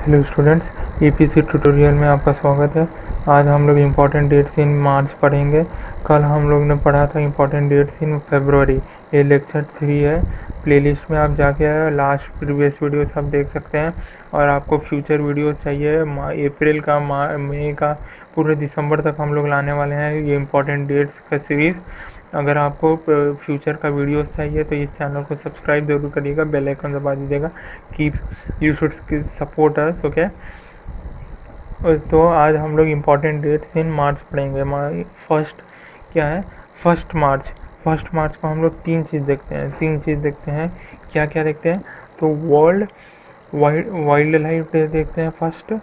Hello students, EPC tutorial में आपका स्वागत है। आज हम लोग इम्पॉर्टेंट डेट्स इन मार्च पढ़ेंगे। कल हम लोग ने पढ़ा था इम्पॉर्टेंट डेट्स इन फरवरी। ये लेक्चर 3 है। प्लेलिस्ट में आप जाके लास्ट प्रीवियस वीडियोस आप देख सकते हैं। और आपको फ्यूचर वीडियोस चाहिए अप्रैल का, मई का, पूरे दिसंबर तक हम लोग लाने वाले हैं ये इम्पॉर्टेंट डेट्स का सीरीज़। अगर आपको फ्यूचर का वीडियोस चाहिए तो इस चैनल को सब्सक्राइब जरूर करिएगा, बेल आइकन दबा दीजिएगा। Keep you should support us, okay. तो आज हम लोग इम्पॉर्टेंट डेट्स इन मार्च पढ़ेंगे। फर्स्ट क्या है? फर्स्ट मार्च को हम लोग तीन चीज़ देखते हैं। क्या क्या देखते हैं? तो वर्ल्ड वाइल्ड लाइफ डे देखते हैं फर्स्ट,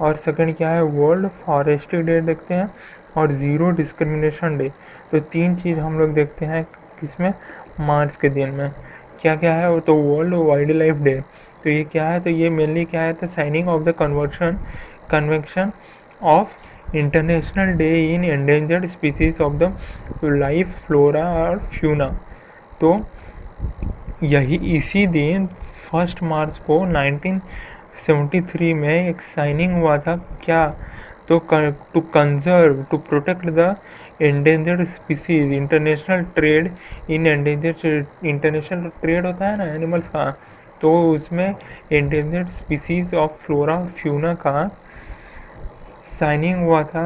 और सेकंड क्या है? वर्ल्ड फॉरेस्ट्री डे देखते हैं, और ज़ीरो डिस्क्रिमिनेशन डे। तो तीन चीज़ हम लोग देखते हैं किसमें? मार्च के दिन में। क्या क्या है वो? तो वर्ल्ड वाइल्ड लाइफ डे, तो ये क्या है? तो ये मेनली क्या है? तो signing off the convention of international day in endangered species of the life, flora और फ्यूना। तो यही इसी दिन 1 मार्च को 1973 में एक साइनिंग हुआ था। क्या? तो to conserve, to protect the endangered species, international trade in endangered, international trade होता है ना एनिमल्स का, तो उसमें endangered species of flora fauna का साइनिंग हुआ था।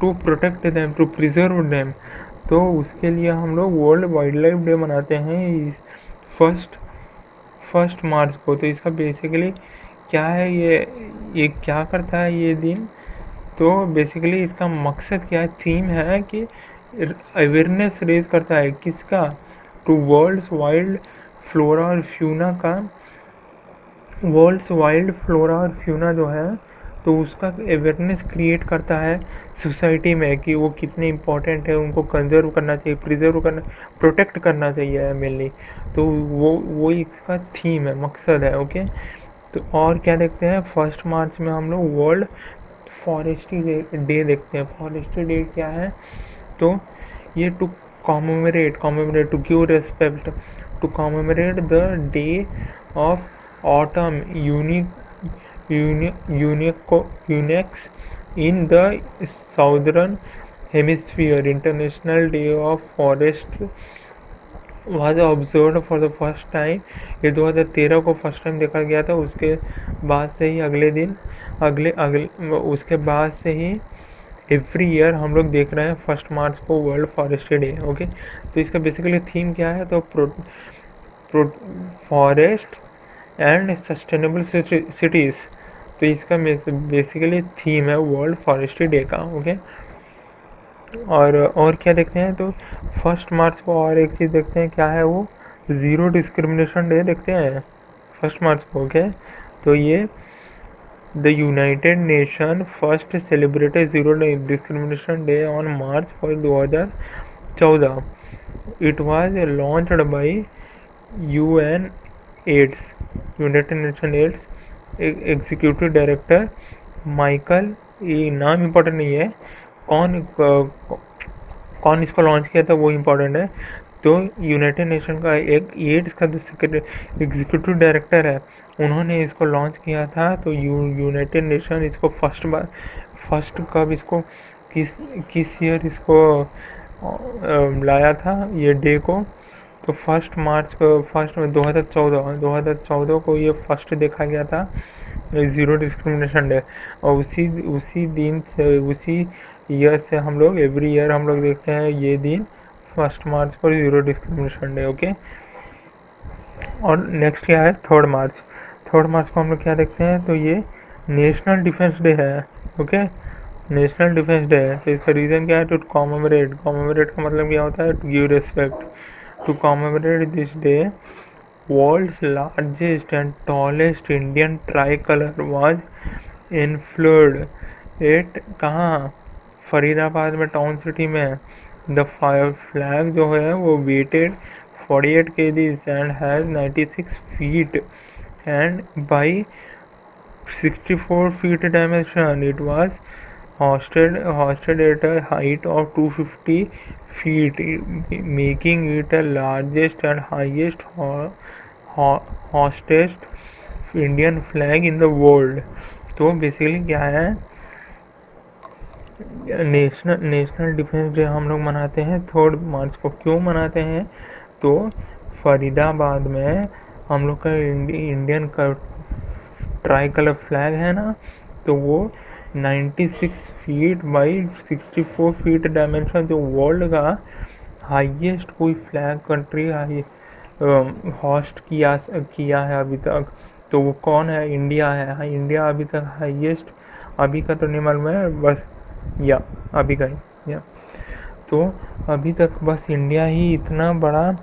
To protect them, to preserve them. तो उसके लिए हम लोग वर्ल्ड वाइल्ड लाइफ डे मनाते हैं फर्स्ट मार्च को। तो इसका बेसिकली क्या है? ये क्या करता है ये दिन? तो बेसिकली इसका मकसद क्या है? थीम है कि अवेयरनेस रेज करता है। किसका? टू वर्ल्ड्स वाइल्ड फ्लोरा और फ्यूना का। वर्ल्ड्स वाइल्ड फ्लोरा और फ्यूना जो है, तो उसका अवेयरनेस क्रिएट करता है सोसाइटी में कि वो कितने इम्पोर्टेंट है, उनको कंजर्व करना चाहिए, प्रिजर्व करना, प्रोटेक्ट करना चाहिए मेनली। तो वो इसका थीम है, मकसद है, ओके। तो और क्या देखते हैं? 1 मार्च में हम लोग वर्ल्ड फॉरेस्ट्री डे देखते हैं। फॉरेस्ट्री डे क्या है? तो ये to commemorate, to give respect, to commemorate the day of autumn equinox in the southern hemisphere. International Day of Forests was observed for the first time. ये 2013 को first time देखा गया था। उसके बाद से ही उसके बाद से ही एवरी ईयर हम लोग देख रहे हैं 1 मार्च को वर्ल्ड फॉरेस्ट्री डे, ओके। तो इसका बेसिकली थीम क्या है? तो फॉरेस्ट एंड सस्टेनेबल सिटीज़। तो इसका बेसिकली थीम है वर्ल्ड फॉरेस्ट्री डे का, ओके। और क्या देखते हैं? तो 1 मार्च को और एक चीज़ देखते हैं। क्या है वो? ज़ीरो डिस्क्रिमिनेशन डे देखते हैं 1 मार्च को, ओके। तो ये the United Nation first celebrated zero discrimination day on March 2014। It was launched by UN AIDS, United Nation AIDS executive director Michael. ये नाम इम्पोर्टेंट नहीं है, कौन इसको लॉन्च किया था वो इम्पोर्टेंट है। तो यूनाइटेड नेशन का एक एड्स का जो एग्जीक्यूटिव डायरेक्टर है, उन्होंने इसको लॉन्च किया था। तो यूनाइटेड नेशन इसको कब इसको किस ईयर इसको लाया था ये डे को? तो 1 मार्च को, 2014 को ये फर्स्ट देखा गया था ज़ीरो डिस्क्रिमिनेशन डे। और उसी दिन से, उसी ईयर से हम लोग एवरी ईयर हम लोग देखते हैं ये दिन 1 मार्च को ज़ीरो डिस्क्रिमिनेशन डे, ओके। और नेक्स्ट क्या है? 3 मार्च को हम लोग क्या देखते हैं? तो ये नेशनल डिफेंस डे है, ओके। नेशनल डिफेंस डे है। तो इसका रीज़न क्या है? टू कॉमेमोरेट का मतलब क्या होता है? To give respect. To commemorate this day, world's largest and tallest Indian tricolor was unfurled at कहाँ? फरीदाबाद में, टाउन सिटी में। द फ्लैग जो है वो weighted 48 kgs and has 96 feet and by 64 feet dimension. It was hosted at a height of 250 feet, making it the largest and highest hosted Indian flag in the world. तो basically क्या है, national defence day हम लोग मनाते हैं 3 मार्च को। क्यों मनाते हैं, तो फरीदाबाद में हम लोग का इंडियन का ट्राई कलर फ्लैग है ना, तो वो 96 फीट बाई 64 फीट डायमेंशन, जो वर्ल्ड का हाईएस्ट कोई फ्लैग कंट्री होस्ट किया है अभी तक, तो वो कौन है, इंडिया है। हाँ, इंडिया अभी तक हाईएस्ट, अभी का तो नहीं मालूम है बस, या अभी का ही, या तो अभी तक बस इंडिया ही इतना बड़ा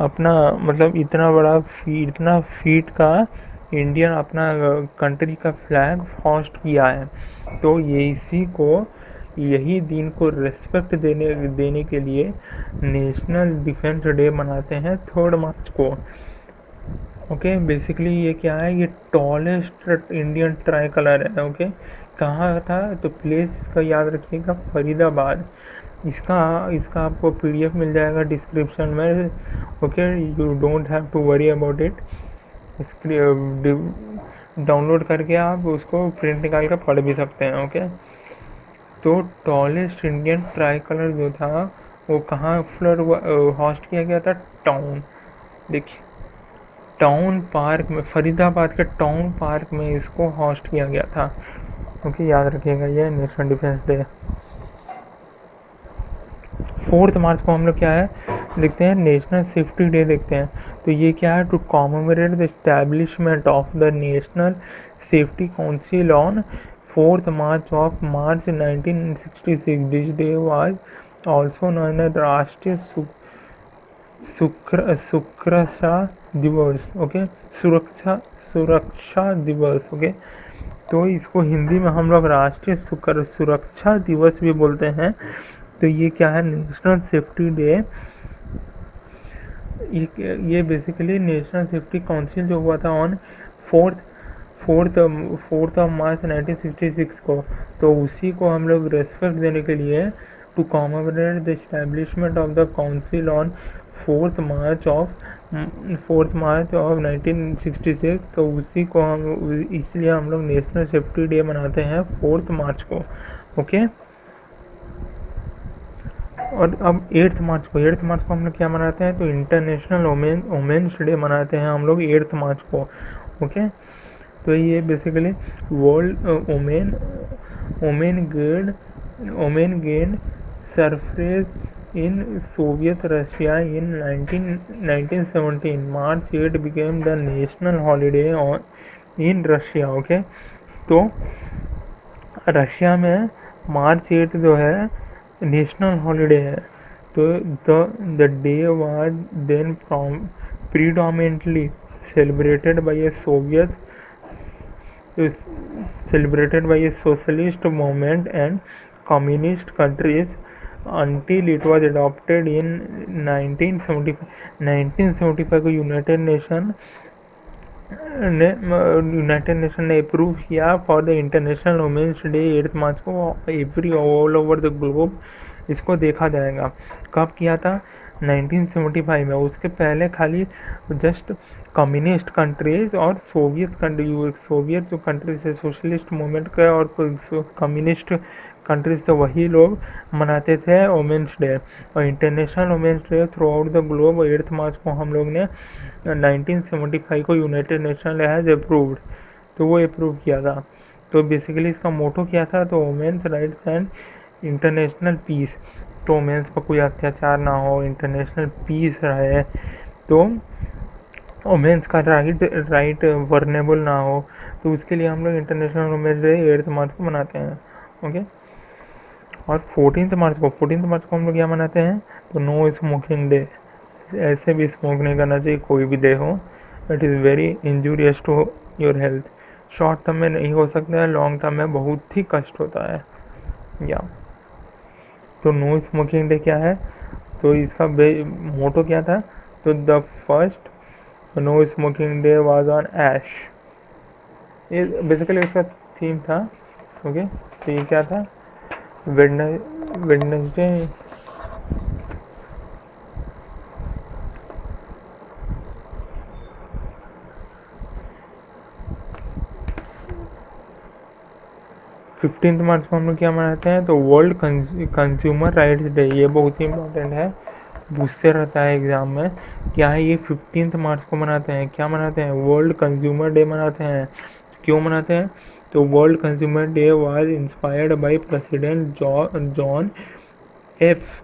अपना, मतलब इतना फीट का इंडियन अपना कंट्री का फ्लैग होस्ट किया है। तो ये इसी को, यही दिन को रेस्पेक्ट देने के लिए नेशनल डिफेंस डे मनाते हैं 3 मार्च को। ओके, बेसिकली ये क्या है, ये टॉलेस्ट इंडियन ट्राई कलर है। ओके, कहाँ था, तो प्लेस इसका याद रखिएगा, फरीदाबाद। इसका आपको PDF मिल जाएगा डिस्क्रिप्शन में। Okay, you don't have to worry about it. Download करके आप उसको प्रिंट निकाल कर पढ़ भी सकते हैं। ओके, तो टॉलेस्ट इंडियन ट्राई कलर जो था वो कहाँ फ्लोर होस्ट किया गया था, टाउन, देखिए टाउन पार्क में, फरीदाबाद के टाउन पार्क में इसको होस्ट किया गया था। ओके, याद रखिएगा, ये नेशनल डिफेंस डे। 4 मार्च को हम लोग क्या है देखते हैं, नेशनल सेफ्टी डे देखते हैं। तो ये क्या है, to commemorate the establishment of the national safety council on 4 March of March 1966। This day was also known as Rashtriya Suraksha दिवस। ओके, सुरक्षा दिवस। ओके, तो इसको हिंदी में हम लोग राष्ट्रीय सुरक्षा दिवस भी बोलते हैं। तो ये क्या है, नेशनल सेफ्टी डे। ये बेसिकली नेशनल सेफ्टी काउंसिल जो हुआ था ऑन 4th ऑफ मार्च 1966 को, तो उसी को हम लोग रेस्पेक्ट देने के लिए, to commemorate the establishment of the council on 4th March of 1966, तो उसी को इसलिए हम लोग नेशनल सेफ्टी डे मनाते हैं 4th मार्च को। ओके, और अब 8th मार्च को हम लोग क्या मनाते हैं, तो इंटरनेशनल वोमेन्स डे मनाते हैं हम लोग 8th मार्च को। ओके, तो ये basically world women gain surface in Soviet Russia in 1917। March 8 became the national holiday in Russia. Okay, तो रशिया में मार्च 8 जो है नेशनल हॉलीडे है। तो the day was then predominantly celebrated by a socialist movement and communist countries until it was adopted in 1975। 1975 को United Nation ने approve किया for the international women's day 8 March को। All over the globe इसको देखा जाएगा। कब किया था, 1975 में। उसके पहले खाली जस्ट कम्युनिस्ट कंट्रीज और सोवियत जो कंट्रीज है, सोशलिस्ट मूवमेंट का और कम्युनिस्ट कंट्रीज, तो वही लोग मनाते थे वुमेन्स डे। और international women's day throughout the globe 8 March को हम लोग ने 1975 को यूनाइटेड नेशन हैज अप्रूव्ड, तो वो अप्रूव किया था। तो बेसिकली इसका मोटो क्या था, तो women's rights and international peace. तो वुमेन्स पर कोई अत्याचार ना हो, इंटरनेशनल पीस रहे, तो वुमेन्स का राइट वर्नेबल ना हो, तो उसके लिए हम लोग इंटरनेशनल वुमेन्स डे 8 मार्च को मनाते हैं। ओके, और 14 मार्च को हम लोग क्या मनाते हैं, तो नो स्मोकिंग डे। ऐसे भी स्मोक नहीं करना चाहिए, कोई भी डे हो। It is very injurious to your health. Short term में नहीं हो सकता है, लॉन्ग टर्म में बहुत ही कष्ट होता है। या तो नो स्मोकिंग डे क्या है, तो इसका मोटो क्या था, तो the first no smoking day was on Ash. ये बेसिकली इसका थीम था। ओके, तो ये क्या था, वेडनेसडे 15 मार्च को हम लोग क्या मनाते हैं, तो वर्ल्ड कंज्यूमर राइट्स डे। ये बहुत ही इम्पोर्टेंट है, पूछते रहता है एग्जाम में, क्या है ये 15 मार्च को मनाते हैं, क्या मनाते हैं, वर्ल्ड कंज्यूमर डे मनाते हैं। क्यों मनाते हैं, तो world consumer day was inspired by President John F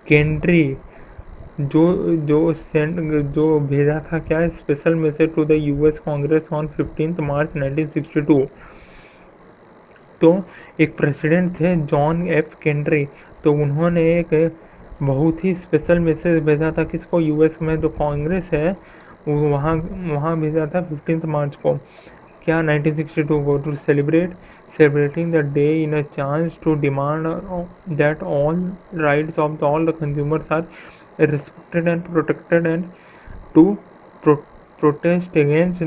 Kennedy, जो भेजा था क्या, special message to the US Congress on 15 March 1962। तो एक प्रेसिडेंट थे जॉन एफ केनेडी, तो उन्होंने एक बहुत ही स्पेशल मैसेज भेजा था किसको, यूएस में जो कांग्रेस है वहाँ भेजा था 15 मार्च को, क्या 1962 को, to celebrating the day in a chance to demand that all rights of all the consumers are respected and protected, and to protest against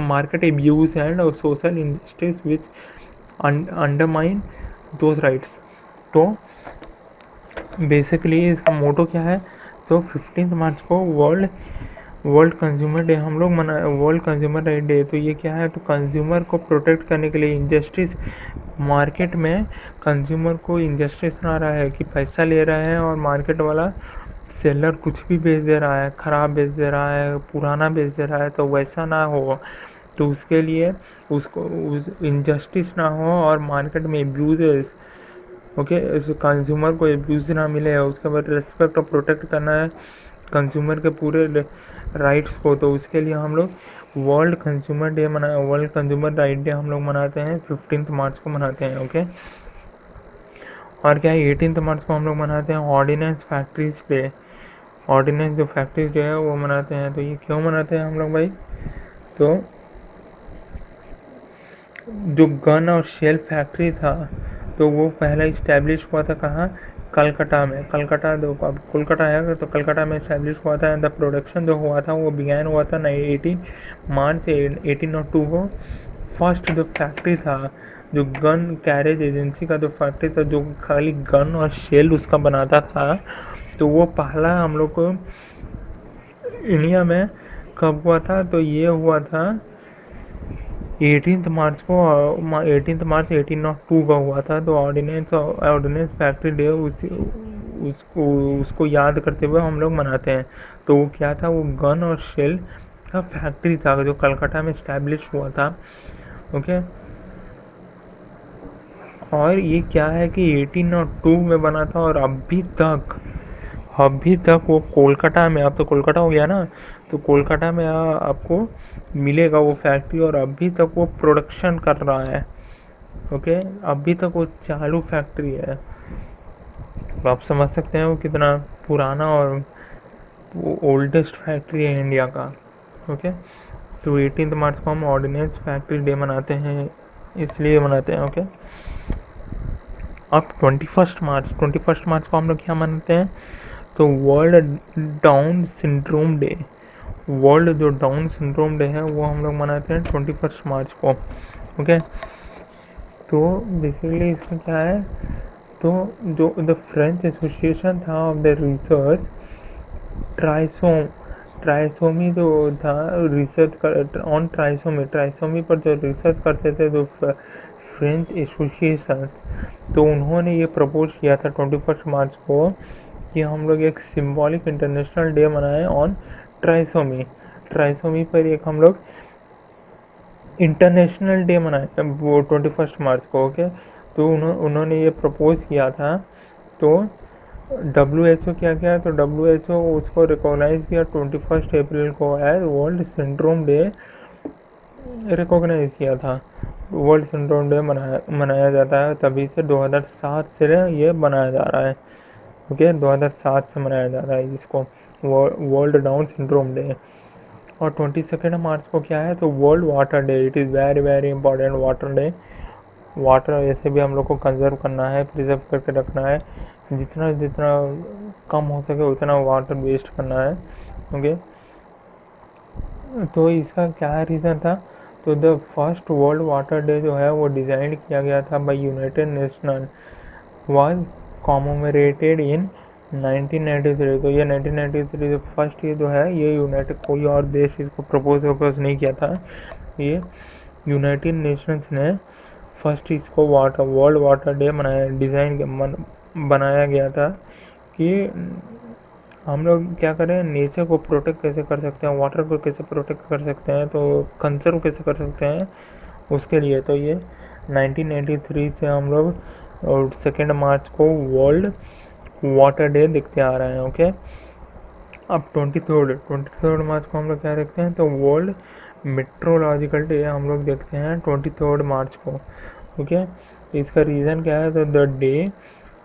market abuse and social injustice which undermine those rights। तो basically इसका मोटो क्या है, तो 15 मार्च को world consumer day हम लोग मना, world consumer right day. तो ये क्या है, तो कंज्यूमर को प्रोटेक्ट करने के लिए, इंजस्टिस मार्केट में कंज्यूमर को इंजस्टिस ना रहा है कि पैसा ले रहा है और मार्केट वाला सेलर कुछ भी बेच दे रहा है, ख़राब बेच दे रहा है, पुराना बेच दे रहा है, तो वैसा ना हो। तो उसके लिए उसको इंजस्टिस ना हो और मार्केट में एब्यूज़, ओके, कंज्यूमर को एब्यूज़ ना मिले, उसके बाद रेस्पेक्ट और प्रोटेक्ट करना है कंज्यूमर के पूरे राइट्स को। तो उसके लिए हम लोग वर्ल्ड कंज्यूमर राइट डे हम लोग मनाते हैं, 15 मार्च को मनाते हैं, ओके। और क्या है, 18 मार्च को हम लोग मनाते हैं ऑर्डिनेंस फैक्ट्रीज डे। ऑर्डिनेंस जो फैक्ट्रीज डे है वो मनाते हैं। तो ये क्यों मनाते हैं हम लोग भाई, तो जो गन और शेल फैक्ट्री था, तो वो पहला इस्टेब्लिश हुआ था कहाँ, कलकत्ता में। कलकत्ता, अब कोलकाता है तो कलकत्ता में इस्टेब्लिश हुआ था। द प्रोडक्शन जो हुआ था वो बिगैन हुआ था 18 मार्च 1802 को। फर्स्ट जो फैक्ट्री था, जो गन कैरेज एजेंसी का जो फैक्ट्री था, जो खाली गन और शेल उसका बनाता था, तो वो पहला हम लोग को इंडिया में कब हुआ था, तो ये हुआ था 18 मार्च को, 18 मार्च 1802 का हुआ था। तो ऑर्डिनेंस फैक्ट्री डे उसको याद करते हुए हम लोग मनाते हैं। तो वो क्या था, वो गन और शेल का फैक्ट्री था जो कलकत्ता में इस्टेब्लिश हुआ था, ओके। और ये क्या है कि 1802 में बना था और अभी तक वो कोलकाता में, अब तो कोलकाता हो गया ना, तो कोलकाता में आपको मिलेगा वो फैक्ट्री, और अभी तक वो प्रोडक्शन कर रहा है, ओके। अभी तक वो चालू फैक्ट्री है। तो आप समझ सकते हैं वो कितना पुराना और वो ओल्डेस्ट फैक्ट्री है इंडिया का, ओके। तो 18 मार्च को हम ऑर्डिनेंस फैक्ट्री डे मनाते हैं, इसलिए मनाते हैं, ओके। अब 21 मार्च को हम लोग क्या मनाते हैं, तो world down syndrome day. World जो डाउन सिंड्रोम डे है वो हम लोग मनाते हैं 21 मार्च को, ओके। तो बेसिकली इसमें क्या है, तो जो द फ्रेंच एसोसिएशन था ऑफ द रिसर्च ट्राइसोमी जो था, रिसर्च ऑन ट्राइसोमी पर जो रिसर्च करते थे जो फ्रेंच एसोसिएशन, तो उन्होंने ये प्रपोज किया था 21 मार्च को कि हम लोग एक सिंबॉलिक इंटरनेशनल डे मनाएं ऑन ट्राइसोमी पर एक हम लोग इंटरनेशनल डे मनाए वो 21 मार्च को, ओके। तो उन्होंने ये प्रपोज किया था। तो WHO क्या किया, तो WHO उसको रिकॉग्नाइज किया 21 अप्रैल को as world syndrome day recognise किया था। वर्ल्ड सिंड्रोम डे मनाया जाता है, तभी से 2007 से ये मनाया जा रहा है, ओके। 2007 से मनाया जा रहा है इसको, वर्ल्ड डाउन सिंड्रोम डे। और 22 मार्च को क्या है, तो world water day. It is very very important water day. Water ऐसे भी हम लोग को कंजर्व करना है, प्रिजर्व करके रखना है, जितना कम हो सके उतना वाटर वेस्ट करना है, ओके। तो इसका क्या रीज़न था, तो the first world water day जो है वो डिज़ाइन किया गया था by United Nation, was commemorated in 1993। तो ये 1993 जो फर्स्ट ये जो है, ये यूनाइटेड, कोई और देश इसको प्रपोज नहीं किया था, ये यूनाइटेड नेशंस ने फर्स्ट इसको वर्ल्ड वाटर डे बनाया गया था कि हम लोग क्या करें, नेचर को प्रोटेक्ट कैसे कर सकते हैं, वाटर को कैसे प्रोटेक्ट कर सकते हैं, तो कंजर्व कैसे कर सकते हैं उसके लिए। तो ये 1983 से हम लोग 2 मार्च को वर्ल्ड वाटर डे देखते आ रहे हैं। ओके, अब 23 मार्च को हम लोग क्या देखते हैं, तो वर्ल्ड मेट्रोलॉजिकल डे हम लोग देखते हैं 23 मार्च को। ओके, इसका रीज़न क्या है, तो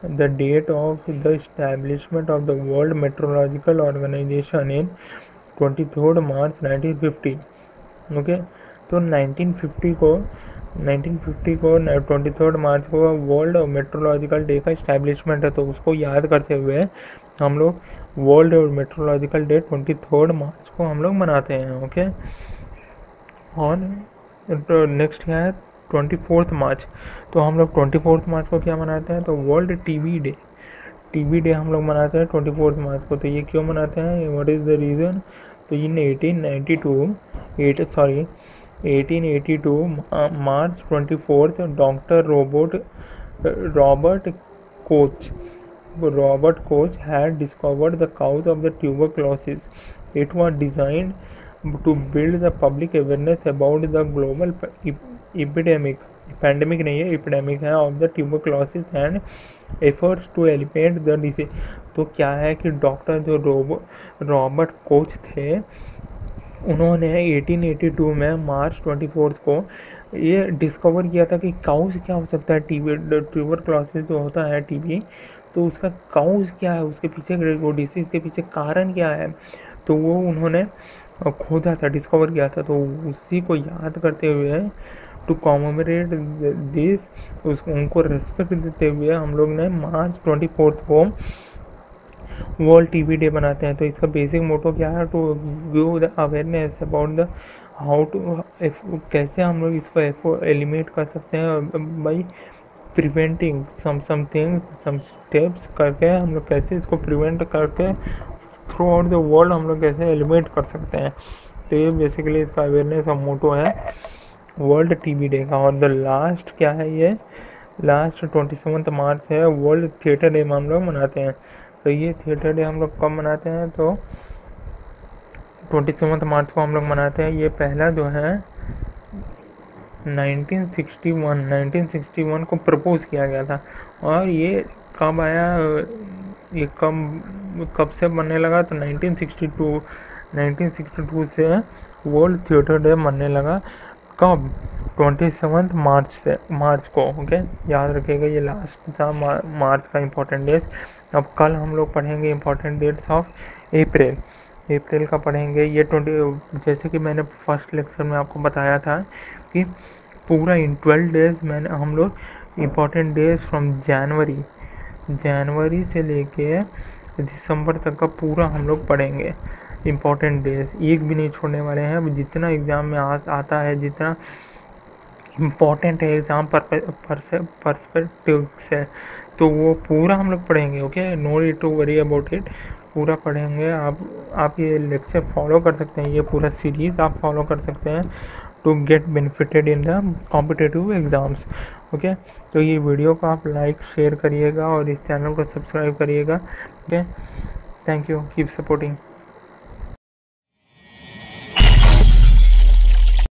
the date of the establishment of the world meteorological organisation in 23 March 1950। Okay, तो 1950 को 23 मार्च को वर्ल्ड मेट्रोलॉजिकल डे का इस्टेब्लिशमेंट है, तो उसको याद करते हुए हम लोग वर्ल्ड मेट्रोलॉजिकल डे 23 मार्च को हम लोग मनाते हैं। ओके, और नेक्स्ट क्या है 24 मार्च, तो हम लोग 24 मार्च को क्या मनाते हैं, तो वर्ल्ड टीबी डे हम लोग मनाते हैं 24 मार्च को। तो ये क्यों मनाते हैं, व्हाट इज़ द रीज़न, तो इन 1882 मार्च 24 doctor Robert Koch had discovered the cause of the tuberculosis. It was designed to build the public awareness about the global pandemic नहीं है, epidemic है, of the tuberculosis and efforts to eliminate the disease। तो क्या है कि doctor जो Robert Koch थे, उन्होंने 1882 में मार्च 24 को ये डिस्कवर किया था कि काउस क्या हो सकता है, ट्यूबरक्लोसिस जो होता है टीबी, तो उसका काउस क्या है, उसके पीछे वो डिसीज़ के पीछे कारण क्या है, तो वो उन्होंने खोजा था, डिस्कवर किया था। तो उसी को याद करते हुए टू कॉमेमोरेट दिस, उनको रेस्पेक्ट देते हुए हम लोग ने मार्च 24 को वर्ल्ड टीबी डे बनाते हैं। तो इसका बेसिक मोटो क्या है, to give the awareness about the how to, कैसे हम लोग इसको एलिमिनेट कर सकते हैं बाई प्रिवेंटिंग सम स्टेप्स करके, हम लोग कैसे इसको प्रिवेंट करके थ्रू आउट द वर्ल्ड हम लोग कैसे एलिमिनेट कर सकते हैं। तो ये बेसिकली इसका अवेयरनेस का मोटो है वर्ल्ड टीबी डे का। और द लास्ट क्या है, ये लास्ट 27 मार्च है, वर्ल्ड थिएटर डे में हम लोग मनाते हैं। तो ये थिएटर डे हम लोग कब मनाते हैं, तो 27 मार्च को हम लोग मनाते हैं। ये पहला जो है 1961 को प्रपोज किया गया था। और ये कब आया, ये कब से बनने लगा, तो 1962 से वर्ल्ड थिएटर डे बनने लगा। कब, 27 मार्च को। ओके, याद रखिएगा, ये लास्ट था मार्च का इम्पोर्टेंट डेट्स। अब कल हम लोग पढ़ेंगे इम्पोर्टेंट डेट्स ऑफ अप्रैल का पढ़ेंगे। ये 20, जैसे कि मैंने फर्स्ट लेक्चर में आपको बताया था कि पूरा इन 12 डेज हम लोग इम्पोर्टेंट डेज फ्रॉम जनवरी से लेके दिसंबर तक का पूरा हम लोग पढ़ेंगे इम्पोर्टेंट डेज, एक भी नहीं छोड़ने वाले हैं। अब जितना एग्ज़ाम में आता है, जितना इम्पोर्टेंट है एग्ज़ाम पर्सपेक्टिव से, तो वो पूरा हम लोग पढ़ेंगे। Okay, no need to worry about it, पूरा पढ़ेंगे। आप ये लेक्चर फॉलो कर सकते हैं, ये पूरा सीरीज़ आप फॉलो कर सकते हैं to get benefited in the competitive exams. Okay, तो ये वीडियो को आप लाइक शेयर करिएगा और इस चैनल को सब्सक्राइब करिएगा। Okay, thank you, keep supporting.